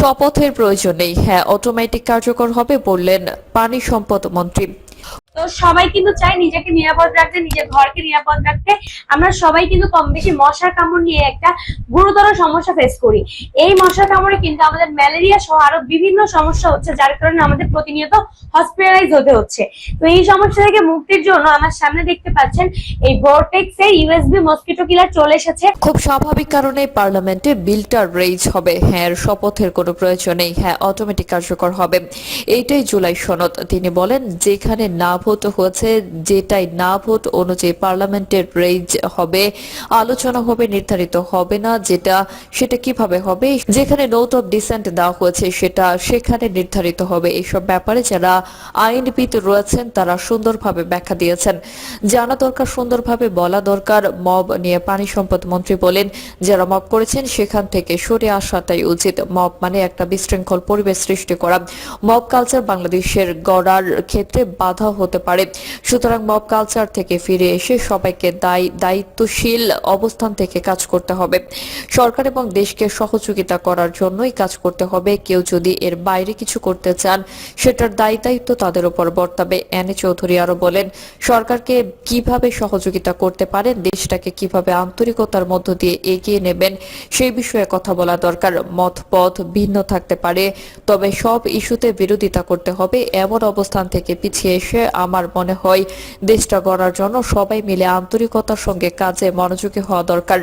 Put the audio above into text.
শপথের প্রয়োজন নেই, হ্যাঁ অটোমেটিক কার্যকর হবে বললেন পানি সম্পদ মন্ত্রী। তো সবাই কিন্তু চায় নিজেকে নিরাপদ রাখতে, নিজের ঘরকে নিরাপদ রাখতে। আমরা সবাই কিন্তু কম বেশি মশার কামড় নিয়ে একটা গুরুতর সমস্যা ফেস করি। এই মশার কামড়ে কিন্তু আমাদের ম্যালেরিয়া সহ আরো বিভিন্ন সমস্যা হচ্ছে, যার কারণে আমাদের প্রতিনিয়ত হসপিটালাইজ হতে হচ্ছে। তো এই সমস্যা থেকে মুক্তির জন্য আমার সামনে দেখতে পাচ্ছেন এই ভর্টেক্স এর ইউএসবি মসকিটো কিলার চলে এসেছে। খুব স্বাভাবিক কারণে পার্লামেন্টে বিলটা রেজ হবে, হ্যাঁ শপথের কোনো প্রয়োজন নেই, হ্যাঁ অটোমেটিক কার্যকর হবে। এইটাই জুলাই সনদ। তিনি বলেন যেখানে না ভোট হয়েছে, যেটাই না ভোট অনুযায়ী পার্লামেন্টের রেজ হবে, আলোচনা হবে, নির্ধারিত হবে না সেটা কিভাবে হবে, যেখানে নোট অফ ডিসেন্ট দেওয়া হয়েছে সেটা সেখানে নির্ধারিত হবে। এইসব ব্যাপারে যারা আইনবিদ রয়েছেন তারা সুন্দরভাবে ব্যাখ্যা দিয়েছেন। জানা দরকার, সুন্দরভাবে বলা দরকার। মব নিয়ে পানি সম্পদ মন্ত্রী বলেন যারা মব করেছেন সেখান থেকে সরে আসাটাই উচিত। মব মানে একটা বিশৃঙ্খল পরিবেশ সৃষ্টি করা। মব কালচার বাংলাদেশের গড়ার ক্ষেত্রে বাধা হতে পারে। সুতরাং মব কালচার থেকে ফিরে এসে সবাইকে দায়িত্বশীল অবস্থান থেকে কাজ করতে হবে। সরকার এবং দেশকে সহযোগিতা করার জন্যই কাজ করতে হবে। কেউ যদি এর বাইরে কিছু করতে চান সেটার দায়িত্ব তাদের উপর বর্তাবে। এনে চৌধুরী আরো বলেন সরকারকে কিভাবে সহযোগিতা করতে পারেন, দেশটাকে কিভাবে আন্তরিকতার মধ্য দিয়ে এগিয়ে নেবেন সেই বিষয়ে কথা বলা দরকার। মতপথ ভিন্ন থাকতে পারে, তবে সব ইস্যুতে বিরোধিতা করতে হবে। এমন অবস্থান থেকে পিছিয়ে এসে আমার মনে হয় দেশটা গড়ার জন্য সবাই মিলে আন্তরিকতার সঙ্গে কাজে মনোযোগী হওয়া দরকার।